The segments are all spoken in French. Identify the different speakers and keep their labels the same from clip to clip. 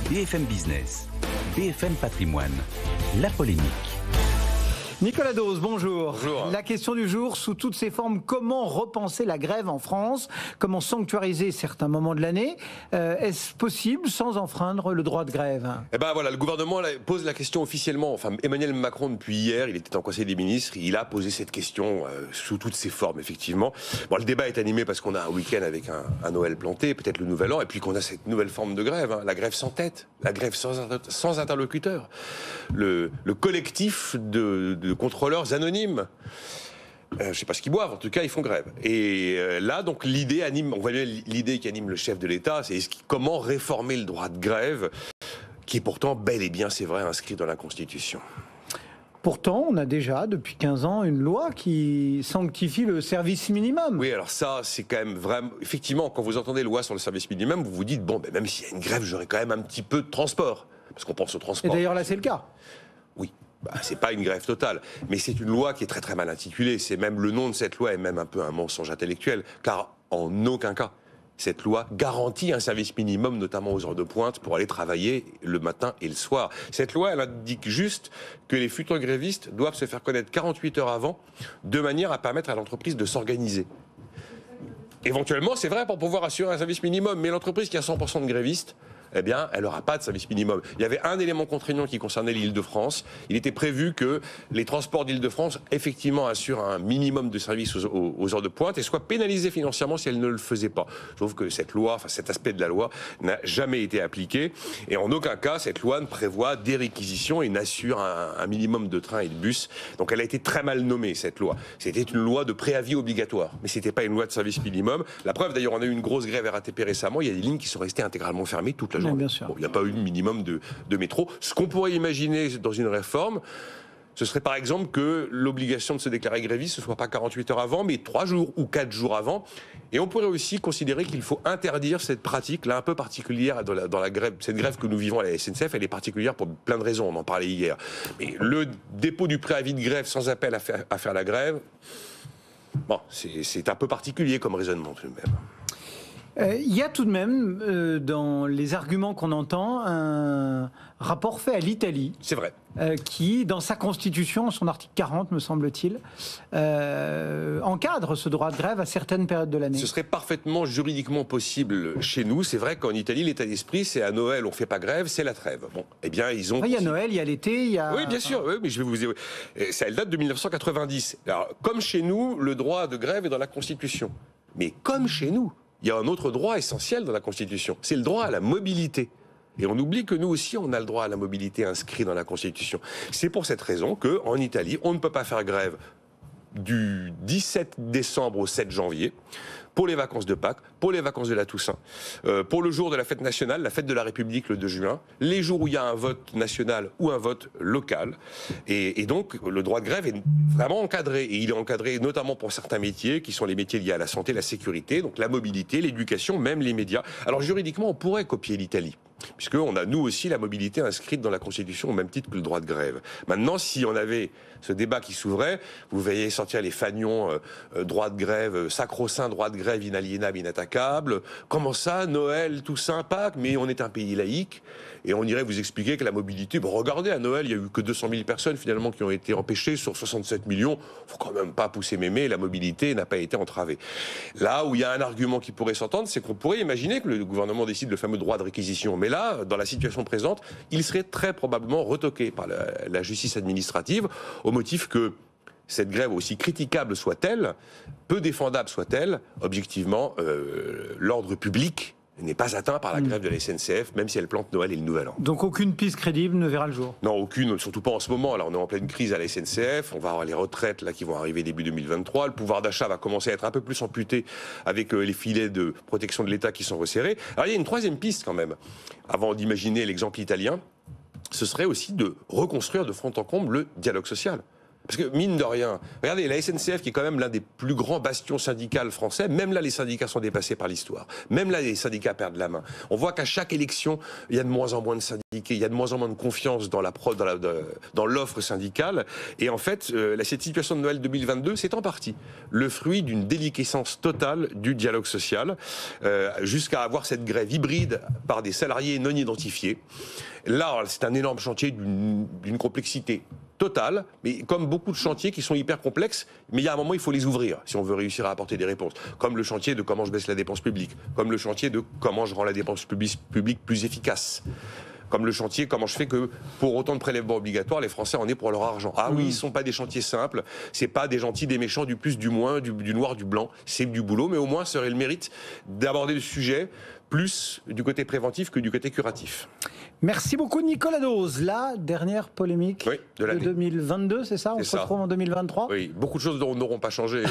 Speaker 1: BFM Business, BFM Patrimoine, la polémique.
Speaker 2: Nicolas Dose, bonjour.
Speaker 3: Bonjour.
Speaker 2: La question du jour, sous toutes ses formes, comment repenser la grève en France? Comment sanctuariser certains moments de l'année? Est-ce possible sans enfreindre le droit de grève?
Speaker 3: Eh ben voilà, le gouvernement pose la question officiellement. Enfin, Emmanuel Macron, depuis hier, il était en Conseil des ministres, il a posé cette question sous toutes ses formes, effectivement. Bon, le débat est animé parce qu'on a un week-end avec un Noël planté, peut-être le Nouvel An, et puis qu'on a cette nouvelle forme de grève, la grève sans tête, la grève sans interlocuteur. Le collectif de contrôleurs anonymes. Je ne sais pas ce qu'ils boivent, en tout cas, ils font grève. Et là, donc, on voit bien l'idée qui anime le chef de l'État, c'est comment réformer le droit de grève, qui est pourtant bel et bien, c'est vrai, inscrit dans la Constitution.
Speaker 2: Pourtant, on a déjà, depuis 15 ans, une loi qui sanctifie le service minimum.
Speaker 3: Oui, alors ça, c'est quand même vraiment... Effectivement, quand vous entendez loi sur le service minimum, vous vous dites, bon, ben, même s'il y a une grève, j'aurai quand même un petit peu de transport. Parce qu'on pense au transport.
Speaker 2: Et d'ailleurs, là, c'est le cas.
Speaker 3: Oui. C'est pas une grève totale, mais c'est une loi qui est très très mal intitulée. C'est même le nom de cette loi est même un peu un mensonge intellectuel, car en aucun cas cette loi garantit un service minimum, notamment aux heures de pointe, pour aller travailler le matin et le soir. Cette loi, elle indique juste que les futurs grévistes doivent se faire connaître 48 heures avant, de manière à permettre à l'entreprise de s'organiser. Éventuellement, c'est vrai pour pouvoir assurer un service minimum, mais l'entreprise qui a 100% de grévistes, eh bien, elle n'aura pas de service minimum. Il y avait un élément contraignant qui concernait l'Île-de-France. Il était prévu que les transports d'Île-de-France, effectivement, assurent un minimum de services aux heures de pointe et soient pénalisés financièrement si elles ne le faisaient pas. Je trouve que cette loi, enfin cet aspect de la loi, n'a jamais été appliqué. Et en aucun cas, cette loi ne prévoit des réquisitions et n'assure un minimum de trains et de bus. Donc elle a été très mal nommée, cette loi. C'était une loi de préavis obligatoire, mais ce n'était pas une loi de service minimum. La preuve, d'ailleurs, on a eu une grosse grève RATP récemment. Il y a des lignes qui sont restées intégralement fermées toute la journée.
Speaker 2: Bien sûr.
Speaker 3: Bon, il n'y a pas eu de minimum de métro. Ce qu'on pourrait imaginer dans une réforme, ce serait par exemple que l'obligation de se déclarer gréviste, ce ne soit pas 48 heures avant, mais 3 jours ou 4 jours avant. Et on pourrait aussi considérer qu'il faut interdire cette pratique-là un peu particulière dans la grève. Cette grève que nous vivons à la SNCF, elle est particulière pour plein de raisons, on en parlait hier. Mais le dépôt du préavis de grève sans appel à faire la grève, bon, c'est un peu particulier comme raisonnement tout de même.
Speaker 2: Il y a tout de même, dans les arguments qu'on entend, un rapport fait à l'Italie.
Speaker 3: C'est vrai.
Speaker 2: Qui, dans sa constitution, son article 40, me semble-t-il, encadre ce droit de grève à certaines périodes de l'année.
Speaker 3: Ce serait parfaitement juridiquement possible chez nous. C'est vrai qu'en Italie, l'état d'esprit, c'est à Noël, on ne fait pas grève, c'est la trêve. Bon, eh bien, ils ont...
Speaker 2: Il y a Noël, il y a l'été, il y a...
Speaker 3: Oui, bien sûr, oui, mais je vais vous dire... Ça, elle date de 1990. Alors, comme chez nous, le droit de grève est dans la Constitution. Mais comme chez nous, il y a un autre droit essentiel dans la Constitution, c'est le droit à la mobilité. Et on oublie que nous aussi, on a le droit à la mobilité inscrit dans la Constitution. C'est pour cette raison qu'en Italie, on ne peut pas faire grève du 17 décembre au 7 janvier, pour les vacances de Pâques, pour les vacances de la Toussaint, pour le jour de la fête nationale, la fête de la République le 2 juin, les jours où il y a un vote national ou un vote local. Et donc, le droit de grève est vraiment encadré. Et il est encadré notamment pour certains métiers, qui sont les métiers liés à la santé, la sécurité, donc la mobilité, l'éducation, même les médias. Alors juridiquement, on pourrait copier l'Italie, puisqu'on a nous aussi la mobilité inscrite dans la Constitution au même titre que le droit de grève. Maintenant, si on avait ce débat qui s'ouvrait, vous voyez sortir les fanions droit de grève, sacro-saint droit de grève inaliénable, inattaquable. Comment ça, Noël, Toussaint, Pâques, mais on est un pays laïque. Et on irait vous expliquer que la mobilité, bon, regardez, à Noël, il n'y a eu que 200 000 personnes finalement qui ont été empêchées sur 67 millions. Il ne faut quand même pas pousser mémé, la mobilité n'a pas été entravée. Là où il y a un argument qui pourrait s'entendre, c'est qu'on pourrait imaginer que le gouvernement décide le fameux droit de réquisition. Mais là, dans la situation présente, il serait très probablement retoqué par la justice administrative au motif que cette grève, aussi critiquable soit-elle, peu défendable soit-elle, objectivement, l'ordre public n'est pas atteint par la grève de la SNCF, même si elle plante Noël et le Nouvel An.
Speaker 2: Donc aucune piste crédible ne verra le jour?
Speaker 3: Non, aucune, surtout pas en ce moment. Là, on est en pleine crise à la SNCF, on va avoir les retraites là, qui vont arriver début 2023, le pouvoir d'achat va commencer à être un peu plus amputé avec les filets de protection de l'État qui sont resserrés. Alors il y a une troisième piste quand même, avant d'imaginer l'exemple italien, ce serait aussi de reconstruire de fond en comble le dialogue social. Parce que, mine de rien, regardez, la SNCF, qui est quand même l'un des plus grands bastions syndicaux français, même là, les syndicats sont dépassés par l'histoire. Même là, les syndicats perdent la main. On voit qu'à chaque élection, il y a de moins en moins de syndiqués, il y a de moins en moins de confiance dans l'offre syndicale. Et en fait, cette situation de Noël 2022, c'est en partie le fruit d'une déliquescence totale du dialogue social, jusqu'à avoir cette grève hybride par des salariés non identifiés. Là, c'est un énorme chantier d'une complexité totale, mais comme beaucoup de chantiers qui sont hyper complexes, mais il y a un moment, il faut les ouvrir si on veut réussir à apporter des réponses. Comme le chantier de comment je baisse la dépense publique, comme le chantier de comment je rends la dépense publique plus efficace, comme le chantier, comment je fais que pour autant de prélèvements obligatoires, les Français en aient pour leur argent. Ah oui, ils ne sont pas des chantiers simples, c'est pas des gentils, des méchants, du plus, du moins, du noir, du blanc, c'est du boulot, mais au moins ça aurait le mérite d'aborder le sujet plus du côté préventif que du côté curatif.
Speaker 2: Merci beaucoup Nicolas Dose. La dernière polémique de 2022, c'est ça? On se retrouve en 2023.
Speaker 3: Oui, beaucoup de choses n'auront pas changé.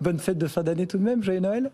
Speaker 2: Bonne fête de fin d'année tout de même, joyeux Noël.